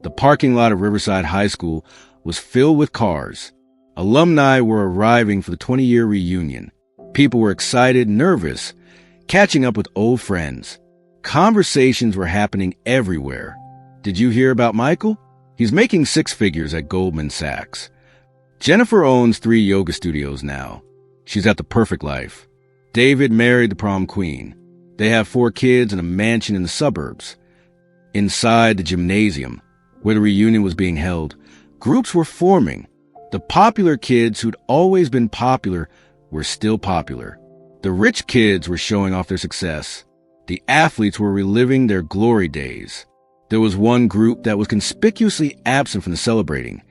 The parking lot of Riverside High School was filled with cars. Alumni were arriving for the 20-year reunion. People were excited, nervous, catching up with old friends. Conversations were happening everywhere. Did you hear about Michael? He's making six figures at Goldman Sachs. Jennifer owns 3 yoga studios now. She's got the perfect life. David married the prom queen. They have 4 kids and a mansion in the suburbs. Inside the gymnasium, where the reunion was being held, groups were forming. The popular kids who'd always been popular were still popular. The rich kids were showing off their success. The athletes were reliving their glory days. There was one group that was conspicuously absent from the celebrating.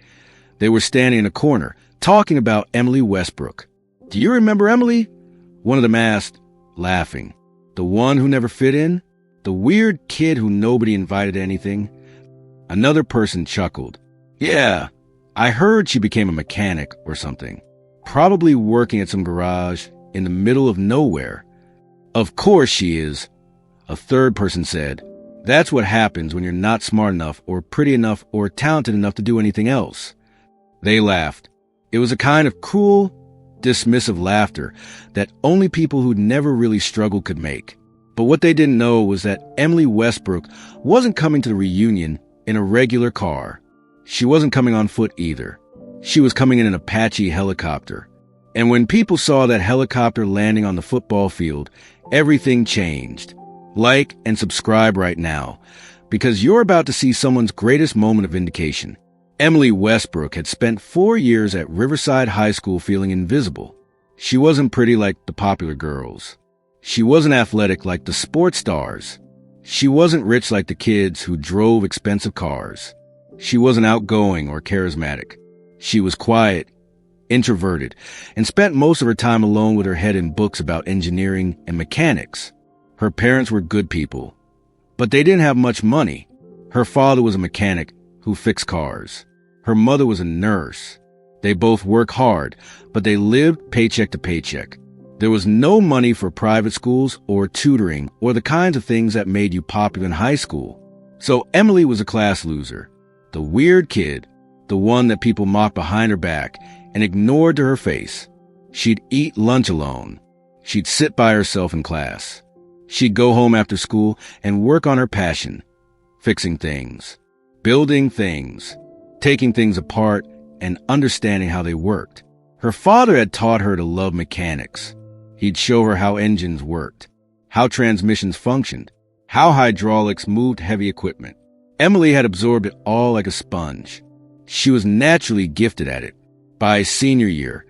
They were standing in a corner, talking about Emily Westbrook. "Do you remember Emily?" One of them asked, laughing. "The one who never fit in? The weird kid who nobody invited to anything?" Another person chuckled. "Yeah, I heard she became a mechanic or something. Probably working at some garage in the middle of nowhere." "Of course she is," a third person said. "That's what happens when you're not smart enough or pretty enough or talented enough to do anything else." They laughed. It was a kind of cruel, dismissive laughter that only people who'd never really struggled could make. But what they didn't know was that Emily Westbrook wasn't coming to the reunion in a regular car. She wasn't coming on foot either. She was coming in an Apache helicopter. And when people saw that helicopter landing on the football field, everything changed. Like and subscribe right now, because you're about to see someone's greatest moment of vindication. Emily Westbrook had spent 4 years at Riverside High School feeling invisible. She wasn't pretty like the popular girls. She wasn't athletic like the sports stars. She wasn't rich like the kids who drove expensive cars. She wasn't outgoing or charismatic. She was quiet, introverted, and spent most of her time alone with her head in books about engineering and mechanics. Her parents were good people, but they didn't have much money. Her father was a mechanic who fixed cars. Her mother was a nurse. They both worked hard, but they lived paycheck to paycheck. There was no money for private schools or tutoring or the kinds of things that made you popular in high school. So Emily was a class loser, the weird kid, the one that people mocked behind her back and ignored to her face. She'd eat lunch alone. She'd sit by herself in class. She'd go home after school and work on her passion, fixing things, building things, taking things apart and understanding how they worked. Her father had taught her to love mechanics. He'd show her how engines worked, how transmissions functioned, how hydraulics moved heavy equipment. Emily had absorbed it all like a sponge. She was naturally gifted at it. By senior year,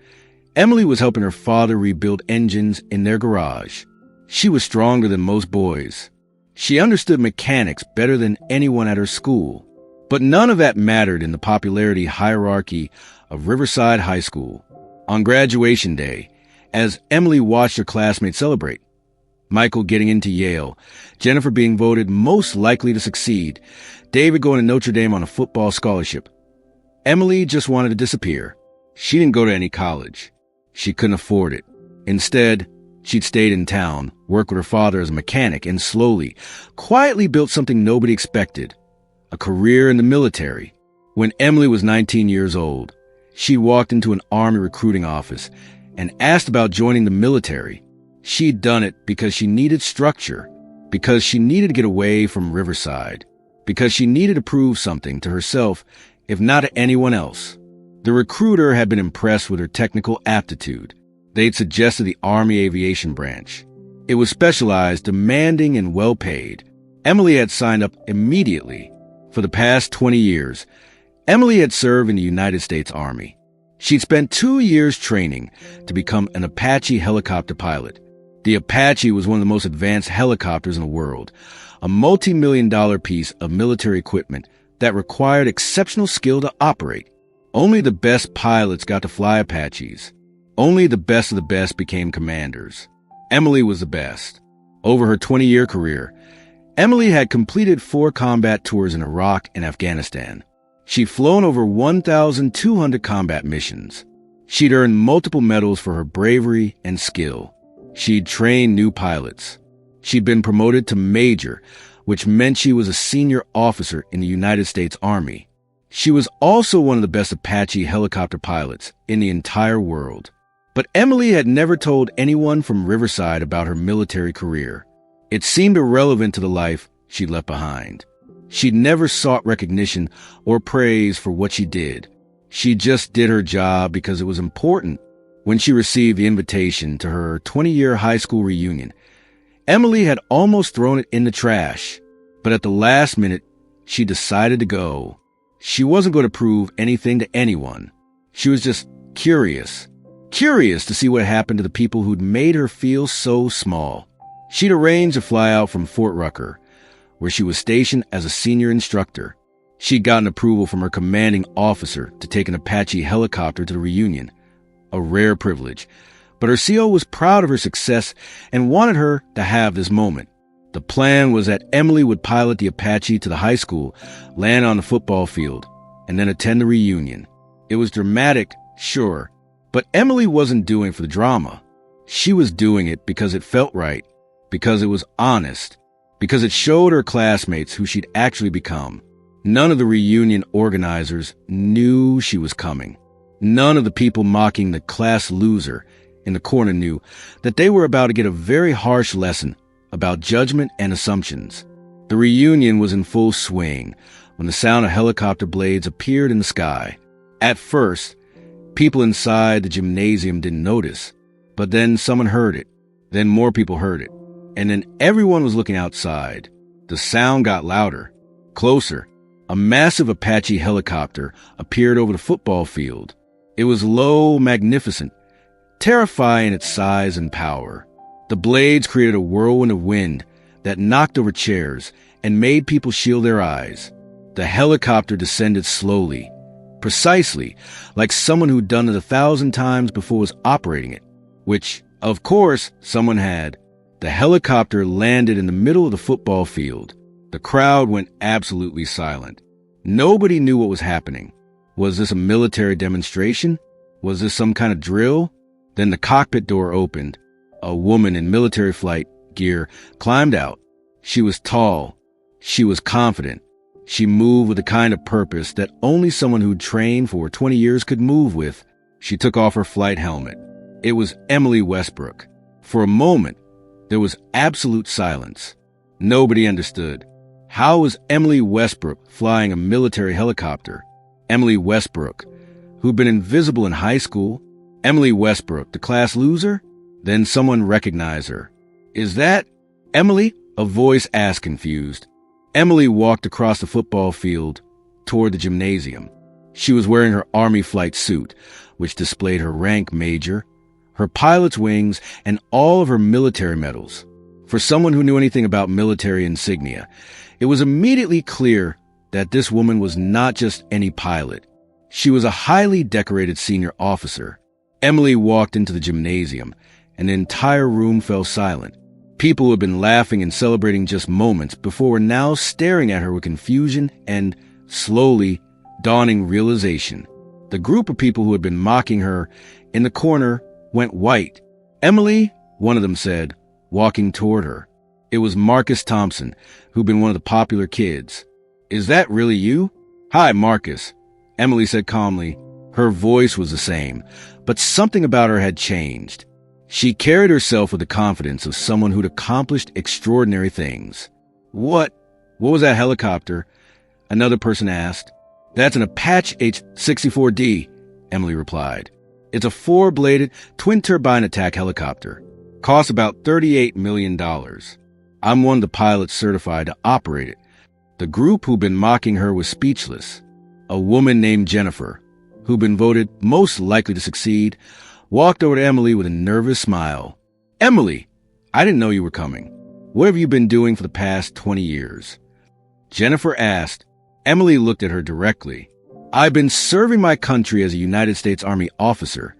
Emily was helping her father rebuild engines in their garage. She was stronger than most boys. She understood mechanics better than anyone at her school. But none of that mattered in the popularity hierarchy of Riverside High School. On graduation day, as Emily watched her classmates celebrate, Michael getting into Yale, Jennifer being voted most likely to succeed, David going to Notre Dame on a football scholarship, Emily just wanted to disappear. She didn't go to any college. She couldn't afford it. Instead, she'd stayed in town, worked with her father as a mechanic, and slowly, quietly built something nobody expected. A career in the military. When Emily was 19 years old, she walked into an Army recruiting office and asked about joining the military. She'd done it because she needed structure, because she needed to get away from Riverside, because she needed to prove something to herself, if not to anyone else. The recruiter had been impressed with her technical aptitude. They'd suggested the Army Aviation Branch. It was specialized, demanding, and well-paid. Emily had signed up immediately. For the past 20 years, Emily had served in the United States Army. She'd spent 2 years training to become an Apache helicopter pilot. The Apache was one of the most advanced helicopters in the world, a multi-million-dollar piece of military equipment that required exceptional skill to operate. Only the best pilots got to fly Apaches. Only the best of the best became commanders. Emily was the best. Over her 20-year career, Emily had completed 4 combat tours in Iraq and Afghanistan. She'd flown over 1,200 combat missions. She'd earned multiple medals for her bravery and skill. She'd trained new pilots. She'd been promoted to major, which meant she was a senior officer in the United States Army. She was also one of the best Apache helicopter pilots in the entire world. But Emily had never told anyone from Riverside about her military career. It seemed irrelevant to the life she'd left behind. She never sought recognition or praise for what she did. She just did her job because it was important. When she received the invitation to her 20-year high school reunion, Emily had almost thrown it in the trash. But at the last minute, she decided to go. She wasn't going to prove anything to anyone. She was just curious to see what happened to the people who'd made her feel so small. She'd arranged to fly out from Fort Rucker, where she was stationed as a senior instructor. She'd gotten approval from her commanding officer to take an Apache helicopter to the reunion, a rare privilege. But her CO was proud of her success and wanted her to have this moment. The plan was that Emily would pilot the Apache to the high school, land on the football field, and then attend the reunion. It was dramatic, sure, but Emily wasn't doing it for the drama. She was doing it because it felt right, because it was honest, because it showed her classmates who she'd actually become. None of the reunion organizers knew she was coming. None of the people mocking the class loser in the corner knew that they were about to get a very harsh lesson about judgment and assumptions. The reunion was in full swing when the sound of helicopter blades appeared in the sky. At first, people inside the gymnasium didn't notice, but then someone heard it. Then more people heard it. And then everyone was looking outside. The sound got louder, closer. A massive Apache helicopter appeared over the football field. It was low, magnificent, terrifying in its size and power. The blades created a whirlwind of wind that knocked over chairs and made people shield their eyes. The helicopter descended slowly, precisely, like someone who'd done it 1,000 times before was operating it, which, of course, someone had. The helicopter landed in the middle of the football field. The crowd went absolutely silent. Nobody knew what was happening. Was this a military demonstration? Was this some kind of drill? Then the cockpit door opened. A woman in military flight gear climbed out. She was tall. She was confident. She moved with the kind of purpose that only someone who'd trained for 20 years could move with. She took off her flight helmet. It was Emily Westbrook. For a moment, there was absolute silence. Nobody understood. How was Emily Westbrook flying a military helicopter? Emily Westbrook, who'd been invisible in high school. Emily Westbrook, the class loser? Then someone recognized her. Is that Emily? A voice asked, confused. Emily walked across the football field toward the gymnasium. She was wearing her Army flight suit, which displayed her rank major, her pilot's wings, and all of her military medals. For someone who knew anything about military insignia, it was immediately clear that this woman was not just any pilot. She was a highly decorated senior officer. Emily walked into the gymnasium, and the entire room fell silent. People who had been laughing and celebrating just moments before were now staring at her with confusion and, slowly, dawning realization. The group of people who had been mocking her in the corner went white. Emily, one of them said, walking toward her. It was Marcus Thompson, who'd been one of the popular kids. Is that really you? Hi, Marcus, Emily said calmly. Her voice was the same, but something about her had changed. She carried herself with the confidence of someone who'd accomplished extraordinary things. What was that helicopter? Another person asked. That's an Apache H-64D, Emily replied. It's a 4-bladed, twin-turbine attack helicopter. Costs about $38 million. I'm one of the pilots certified to operate it. The group who'd been mocking her was speechless. A woman named Jennifer, who'd been voted most likely to succeed, walked over to Emily with a nervous smile. Emily, I didn't know you were coming. What have you been doing for the past 20 years? Jennifer asked. Emily looked at her directly. I've been serving my country as a United States Army officer,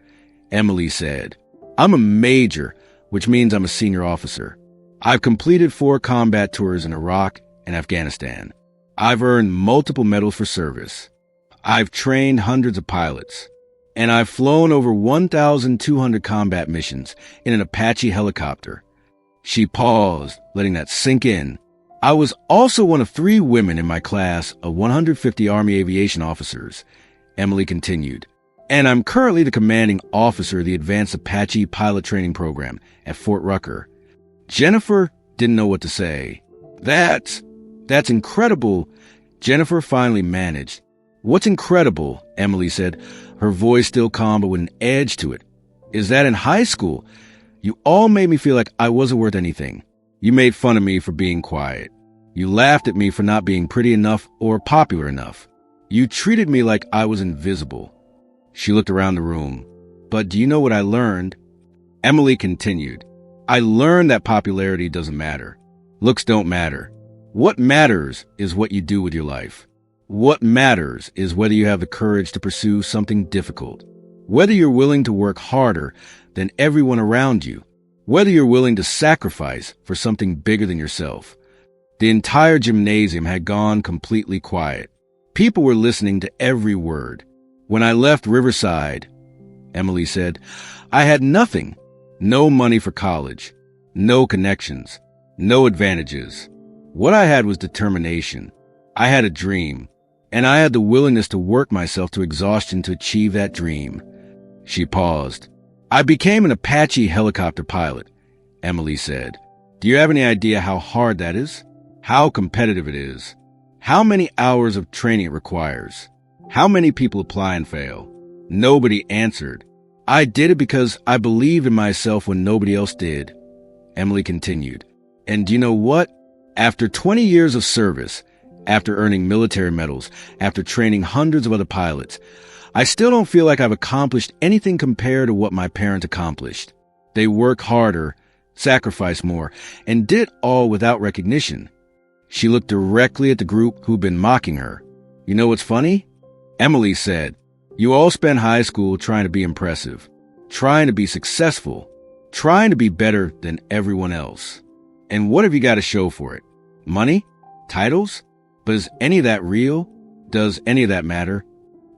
Emily said. I'm a major, which means I'm a senior officer. I've completed 4 combat tours in Iraq and Afghanistan. I've earned multiple medals for service. I've trained hundreds of pilots. And I've flown over 1,200 combat missions in an Apache helicopter. She paused, letting that sink in. I was also one of 3 women in my class of 150 Army aviation officers, Emily continued. And I'm currently the commanding officer of the Advanced Apache Pilot Training Program at Fort Rucker. Jennifer didn't know what to say. That's incredible, Jennifer finally managed. What's incredible, Emily said, her voice still calm but with an edge to it, is that in high school, you all made me feel like I wasn't worth anything. You made fun of me for being quiet. You laughed at me for not being pretty enough or popular enough. You treated me like I was invisible. She looked around the room. But do you know what I learned? Emily continued. I learned that popularity doesn't matter. Looks don't matter. What matters is what you do with your life. What matters is whether you have the courage to pursue something difficult. Whether you're willing to work harder than everyone around you. Whether you're willing to sacrifice for something bigger than yourself. The entire gymnasium had gone completely quiet. People were listening to every word. When I left Riverside, Emily said, I had nothing. No money for college. No connections. No advantages. What I had was determination. I had a dream. And I had the willingness to work myself to exhaustion to achieve that dream. She paused. I became an Apache helicopter pilot, Emily said. Do you have any idea how hard that is? How competitive it is? How many hours of training it requires? How many people apply and fail? Nobody answered. I did it because I believed in myself when nobody else did. Emily continued. And do you know what? After 20 years of service, after earning military medals, after training hundreds of other pilots, I still don't feel like I've accomplished anything compared to what my parents accomplished. They worked harder, sacrificed more, and did it all without recognition. She looked directly at the group who'd been mocking her. You know what's funny? Emily said, you all spent high school trying to be impressive, trying to be successful, trying to be better than everyone else. And what have you got to show for it? Money? Titles? But is any of that real? Does any of that matter?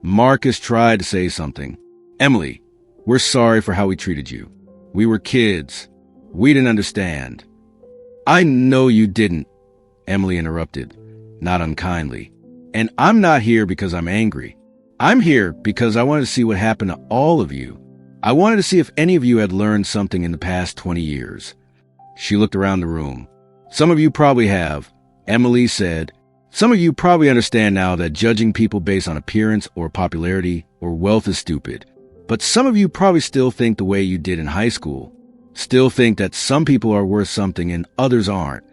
Marcus tried to say something. Emily, we're sorry for how we treated you. We were kids. We didn't understand. I know you didn't, Emily interrupted, not unkindly. And I'm not here because I'm angry. I'm here because I wanted to see what happened to all of you. I wanted to see if any of you had learned something in the past 20 years. She looked around the room. Some of you probably have, Emily said. Some of you probably understand now that judging people based on appearance or popularity or wealth is stupid. But some of you probably still think the way you did in high school. Still think that some people are worth something and others aren't.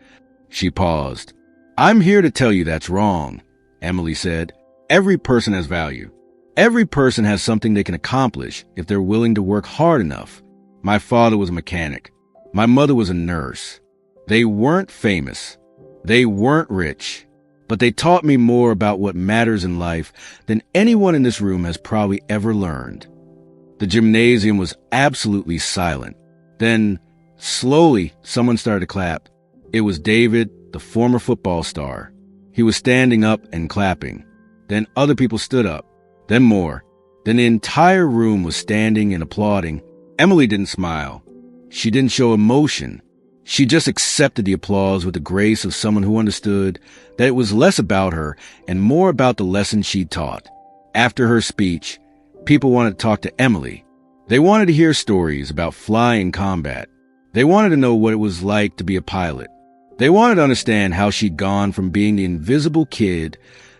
She paused. I'm here to tell you that's wrong, Emily said. Every person has value. Every person has something they can accomplish if they're willing to work hard enough. My father was a mechanic. My mother was a nurse. They weren't famous. They weren't rich. But they taught me more about what matters in life than anyone in this room has probably ever learned. The gymnasium was absolutely silent. Then, slowly, someone started to clap. It was David, the former football star. He was standing up and clapping. Then other people stood up. Then more. Then the entire room was standing and applauding. Emily didn't smile. She didn't show emotion. She just accepted the applause with the grace of someone who understood that it was less about her and more about the lesson she'd taught. After her speech, people wanted to talk to Emily. They wanted to hear stories about flying combat. They wanted to know what it was like to be a pilot. They wanted to understand how she'd gone from being the invisible kid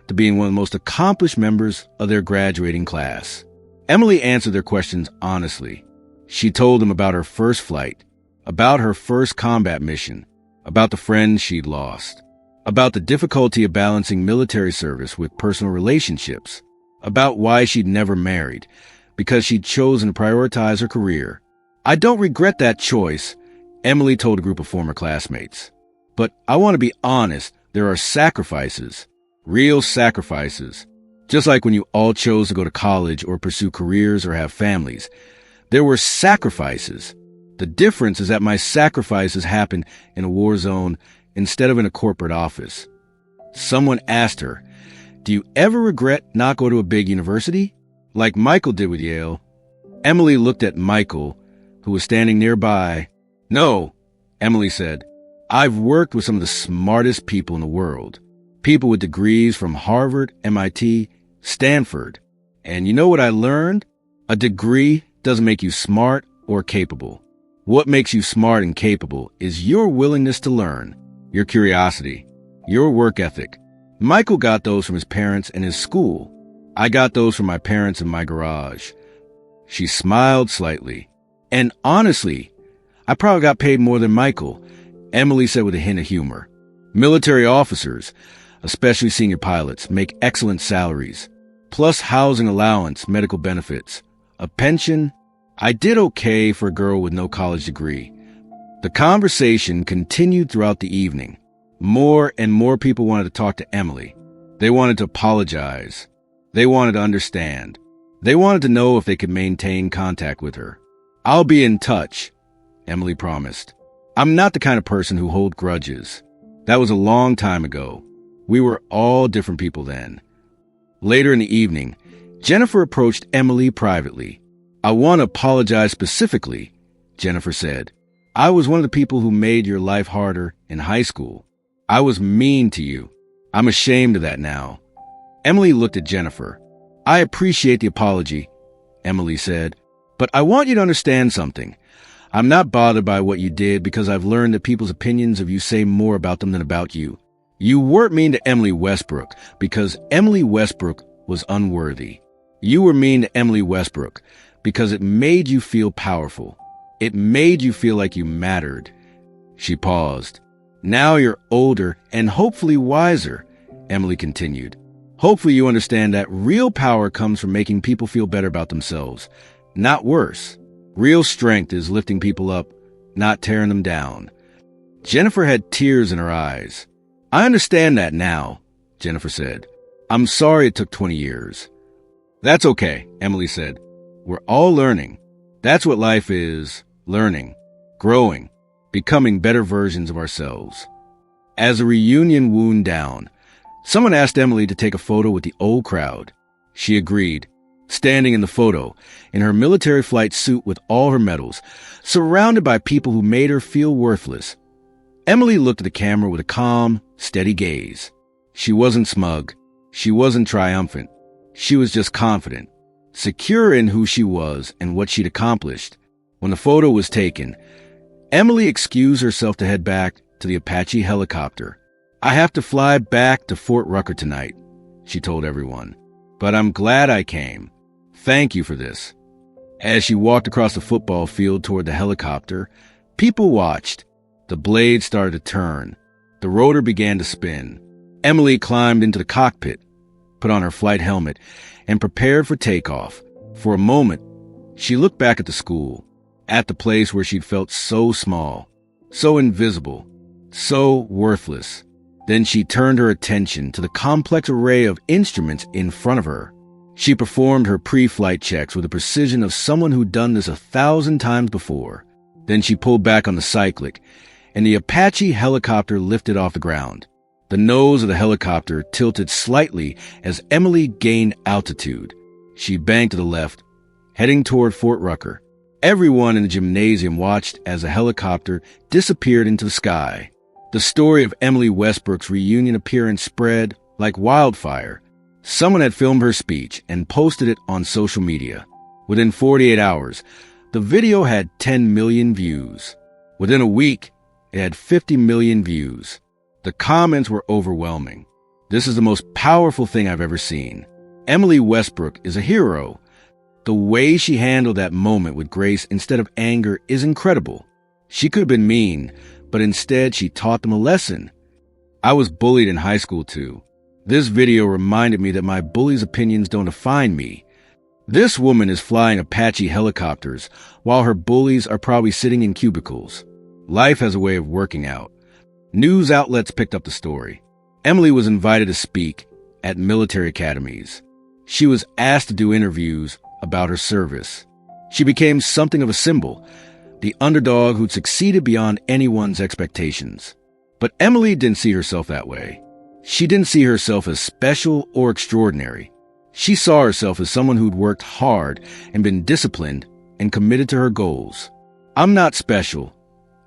to being one of the most accomplished members of their graduating class. Emily answered their questions honestly. She told them about her first flight, about her first combat mission, about the friends she'd lost, about the difficulty of balancing military service with personal relationships, about why she'd never married, because she'd chosen to prioritize her career. I don't regret that choice, Emily told a group of former classmates. But I want to be honest, there are sacrifices, real sacrifices. Just like when you all chose to go to college or pursue careers or have families, there were sacrifices. The difference is that my sacrifices happened in a war zone instead of in a corporate office. Someone asked her, do you ever regret not going to a big university? Like Michael did with Yale. Emily looked at Michael, who was standing nearby. No, Emily said. I've worked with some of the smartest people in the world. People with degrees from Harvard, MIT, Stanford. And you know what I learned? A degree doesn't make you smart or capable. What makes you smart and capable is your willingness to learn, your curiosity, your work ethic. Michael got those from his parents and his school. I got those from my parents and my garage. She smiled slightly. And honestly, I probably got paid more than Michael, Emily said with a hint of humor. Military officers, especially senior pilots, make excellent salaries, plus housing allowance, medical benefits, a pension. I did okay for a girl with no college degree. The conversation continued throughout the evening. More and more people wanted to talk to Emily. They wanted to apologize. They wanted to understand. They wanted to know if they could maintain contact with her. I'll be in touch, Emily promised. I'm not the kind of person who holds grudges. That was a long time ago. We were all different people then. Later in the evening, Jennifer approached Emily privately. I want to apologize specifically, Jennifer said. I was one of the people who made your life harder in high school. I was mean to you. I'm ashamed of that now. Emily looked at Jennifer. I appreciate the apology, Emily said, but I want you to understand something. I'm not bothered by what you did because I've learned that people's opinions of you say more about them than about you. You weren't mean to Emily Westbrook because Emily Westbrook was unworthy. You were mean to Emily Westbrook because it made you feel powerful. It made you feel like you mattered. She paused. Now you're older and hopefully wiser, Emily continued. Hopefully you understand that real power comes from making people feel better about themselves, not worse. Real strength is lifting people up, not tearing them down. Jennifer had tears in her eyes. I understand that now, Jennifer said. I'm sorry it took 20 years. That's okay, Emily said. We're all learning. That's what life is, learning, growing, becoming better versions of ourselves. As the reunion wound down, someone asked Emily to take a photo with the old crowd. She agreed, standing in the photo, in her military flight suit with all her medals, surrounded by people who made her feel worthless. Emily looked at the camera with a calm, steady gaze. She wasn't smug. She wasn't triumphant. She was just confident, secure in who she was and what she'd accomplished. When the photo was taken, Emily excused herself to head back to the Apache helicopter. I have to fly back to Fort Rucker tonight, she told everyone. But I'm glad I came. Thank you for this. As she walked across the football field toward the helicopter, people watched. The blade started to turn. The rotor began to spin. Emily climbed into the cockpit, put on her flight helmet, and prepared for takeoff. For a moment, she looked back at the school, at the place where she'd felt so small, so invisible, so worthless. Then she turned her attention to the complex array of instruments in front of her. She performed her pre-flight checks with the precision of someone who'd done this 1,000 times before. Then she pulled back on the cyclic, and the Apache helicopter lifted off the ground. The nose of the helicopter tilted slightly as Emily gained altitude. She banked to the left, heading toward Fort Rucker. Everyone in the gymnasium watched as the helicopter disappeared into the sky. The story of Emily Westbrook's reunion appearance spread like wildfire. Someone had filmed her speech and posted it on social media. Within 48 hours, the video had 10 million views. Within a week, it had 50 million views. The comments were overwhelming. This is the most powerful thing I've ever seen. Emily Westbrook is a hero. The way she handled that moment with grace instead of anger is incredible. She could have been mean, but instead she taught them a lesson. I was bullied in high school too. This video reminded me that my bully's opinions don't define me. This woman is flying Apache helicopters while her bullies are probably sitting in cubicles. Life has a way of working out. News outlets picked up the story. Emily was invited to speak at military academies. She was asked to do interviews about her service. She became something of a symbol, the underdog who'd succeeded beyond anyone's expectations. But Emily didn't see herself that way. She didn't see herself as special or extraordinary. She saw herself as someone who'd worked hard and been disciplined and committed to her goals. I'm not special,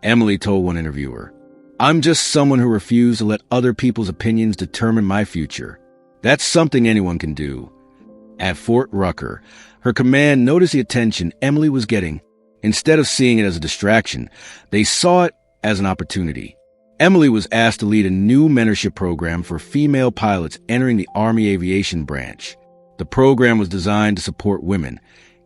Emily told one interviewer. I'm just someone who refused to let other people's opinions determine my future. That's something anyone can do. At Fort Rucker, her command noticed the attention Emily was getting. Instead of seeing it as a distraction, they saw it as an opportunity. Emily was asked to lead a new mentorship program for female pilots entering the Army Aviation Branch. The program was designed to support women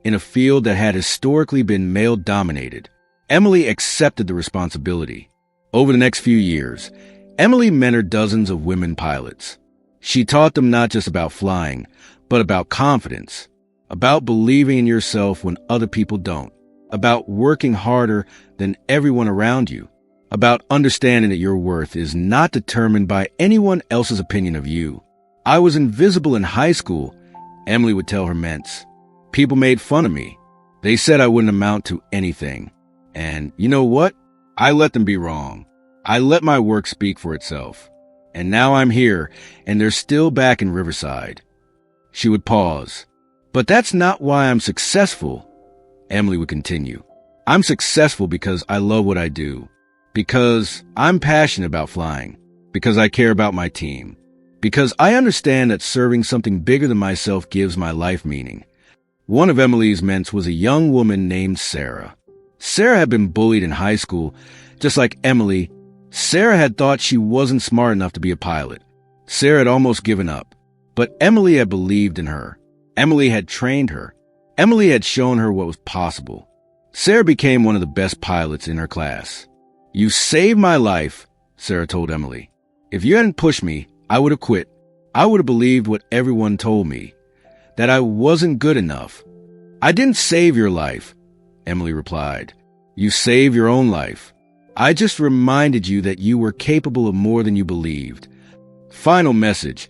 in a field that had historically been male-dominated. Emily accepted the responsibility. Over the next few years, Emily mentored dozens of women pilots. She taught them not just about flying, but about confidence, about believing in yourself when other people don't, about working harder than everyone around you, about understanding that your worth is not determined by anyone else's opinion of you. I was invisible in high school, Emily would tell her ments. People made fun of me. They said I wouldn't amount to anything. And you know what? I let them be wrong. I let my work speak for itself. And now I'm here, and they're still back in Riverside. She would pause. But that's not why I'm successful, Emily would continue. I'm successful because I love what I do. Because I'm passionate about flying. Because I care about my team. Because I understand that serving something bigger than myself gives my life meaning. One of Emily's ments was a young woman named Sarah. Sarah had been bullied in high school. Just like Emily, Sarah had thought she wasn't smart enough to be a pilot. Sarah had almost given up. But Emily had believed in her. Emily had trained her. Emily had shown her what was possible. Sarah became one of the best pilots in her class. You saved my life, Sarah told Emily. If you hadn't pushed me, I would have quit. I would have believed what everyone told me, that I wasn't good enough. I didn't save your life, Emily replied. You saved your own life. I just reminded you that you were capable of more than you believed. Final message.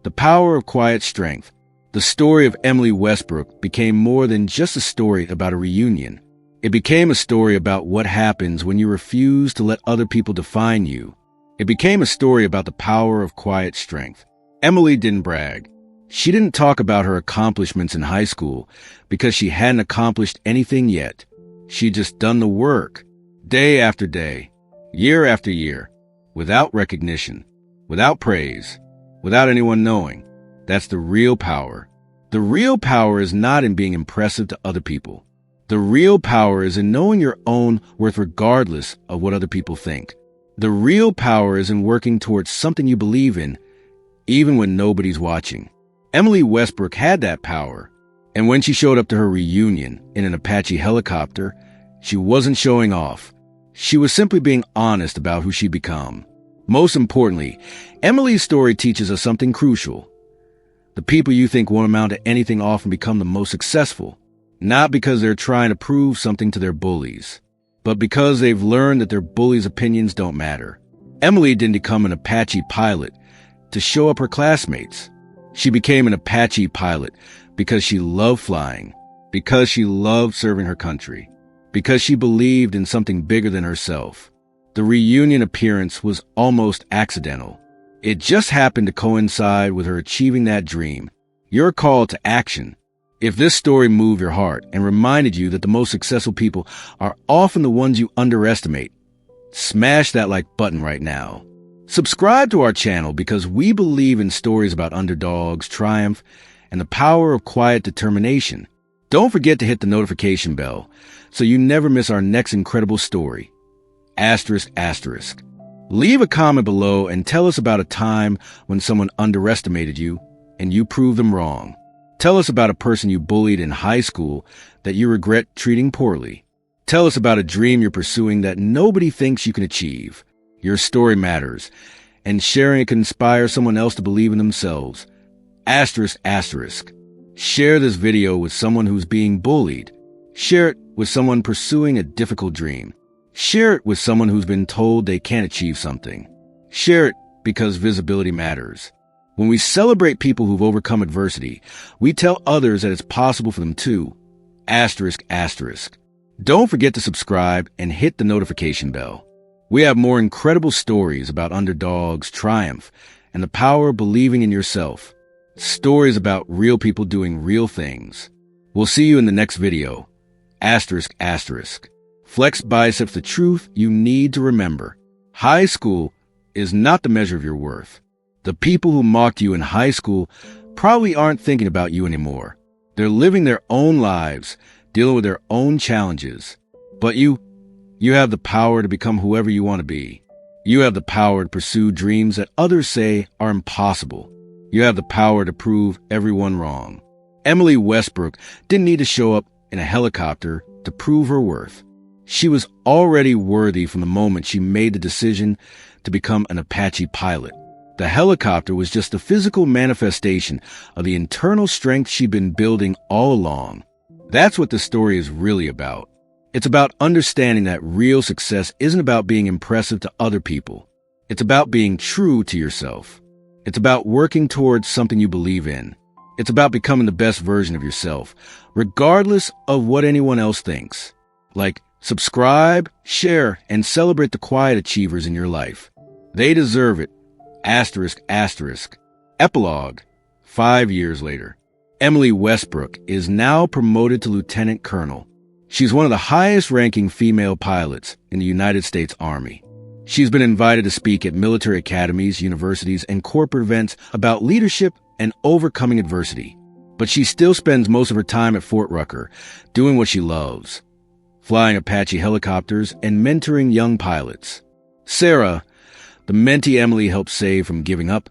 The power of quiet strength. The story of Emily Westbrook became more than just a story about a reunion. It became a story about what happens when you refuse to let other people define you. It became a story about the power of quiet strength. Emily didn't brag. She didn't talk about her accomplishments in high school because she hadn't accomplished anything yet. She'd just done the work, day after day, year after year, without recognition, without praise, without anyone knowing. That's the real power. The real power is not in being impressive to other people. The real power is in knowing your own worth regardless of what other people think. The real power is in working towards something you believe in, even when nobody's watching. Emily Westbrook had that power. And when she showed up to her reunion in an Apache helicopter, she wasn't showing off. She was simply being honest about who she'd become. Most importantly, Emily's story teaches us something crucial. The people you think won't amount to anything often become the most successful, not because they're trying to prove something to their bullies, but because they've learned that their bullies' opinions don't matter. Emily didn't become an Apache pilot to show up her classmates. She became an Apache pilot because she loved flying, because she loved serving her country, because she believed in something bigger than herself. The reunion appearance was almost accidental. It just happened to coincide with her achieving that dream. Your call to action. If this story moved your heart and reminded you that the most successful people are often the ones you underestimate, smash that like button right now. Subscribe to our channel because we believe in stories about underdogs, triumph, and the power of quiet determination. Don't forget to hit the notification bell so you never miss our next incredible story. ***. Leave a comment below and tell us about a time when someone underestimated you and you proved them wrong. Tell us about a person you bullied in high school that you regret treating poorly. Tell us about a dream you're pursuing that nobody thinks you can achieve. Your story matters, and sharing it can inspire someone else to believe in themselves. ***. Share this video with someone who's being bullied. Share it with someone pursuing a difficult dream. Share it with someone who's been told they can't achieve something. Share it because visibility matters. When we celebrate people who've overcome adversity, we tell others that it's possible for them too. ***. Don't forget to subscribe and hit the notification bell. We have more incredible stories about underdogs, triumph, and the power of believing in yourself. Stories about real people doing real things. We'll see you in the next video. ***. Flex biceps, the truth you need to remember. High school is not the measure of your worth. The people who mocked you in high school probably aren't thinking about you anymore. They're living their own lives, dealing with their own challenges. But you have the power to become whoever you want to be. You have the power to pursue dreams that others say are impossible. You have the power to prove everyone wrong. Emily Westbrook didn't need to show up in a helicopter to prove her worth. She was already worthy from the moment she made the decision to become an Apache pilot. The helicopter was just a physical manifestation of the internal strength she'd been building all along. That's what the story is really about. It's about understanding that real success isn't about being impressive to other people. It's about being true to yourself. It's about working towards something you believe in. It's about becoming the best version of yourself, regardless of what anyone else thinks. Like, subscribe, share, and celebrate the quiet achievers in your life. They deserve it. ***. Epilogue. 5 years later. Emily Westbrook is now promoted to lieutenant colonel. She's one of the highest-ranking female pilots in the United States Army. She's been invited to speak at military academies, universities, and corporate events about leadership and overcoming adversity. But she still spends most of her time at Fort Rucker, doing what she loves, flying Apache helicopters and mentoring young pilots. Sarah, the mentee Emily helped save from giving up,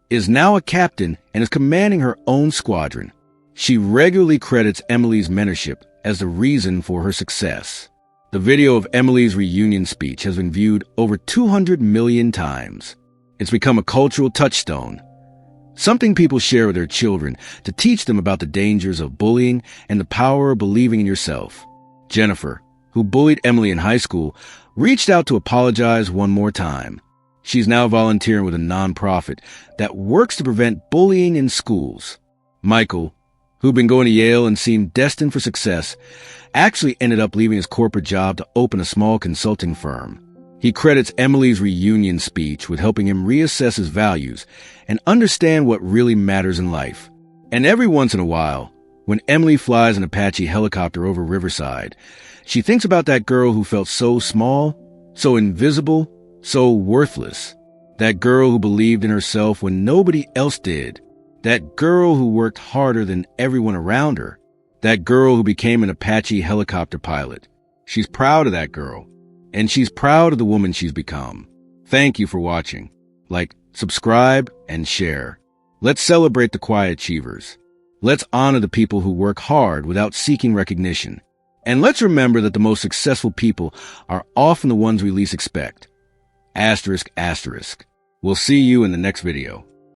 is now a captain and is commanding her own squadron. She regularly credits Emily's mentorship as the reason for her success. The video of Emily's reunion speech has been viewed over 200 million times. It's become a cultural touchstone, something people share with their children to teach them about the dangers of bullying and the power of believing in yourself. Jennifer, who bullied Emily in high school, reached out to apologize one more time. She's now volunteering with a nonprofit that works to prevent bullying in schools. Michael, who'd been going to Yale and seemed destined for success, actually ended up leaving his corporate job to open a small consulting firm. He credits Emily's reunion speech with helping him reassess his values and understand what really matters in life. And every once in a while, when Emily flies an Apache helicopter over Riverside, she thinks about that girl who felt so small, so invisible, so worthless. That girl who believed in herself when nobody else did. That girl who worked harder than everyone around her. That girl who became an Apache helicopter pilot. She's proud of that girl. And she's proud of the woman she's become. Thank you for watching. Like, subscribe, and share. Let's celebrate the quiet achievers. Let's honor the people who work hard without seeking recognition. And let's remember that the most successful people are often the ones we least expect. ***. We'll see you in the next video.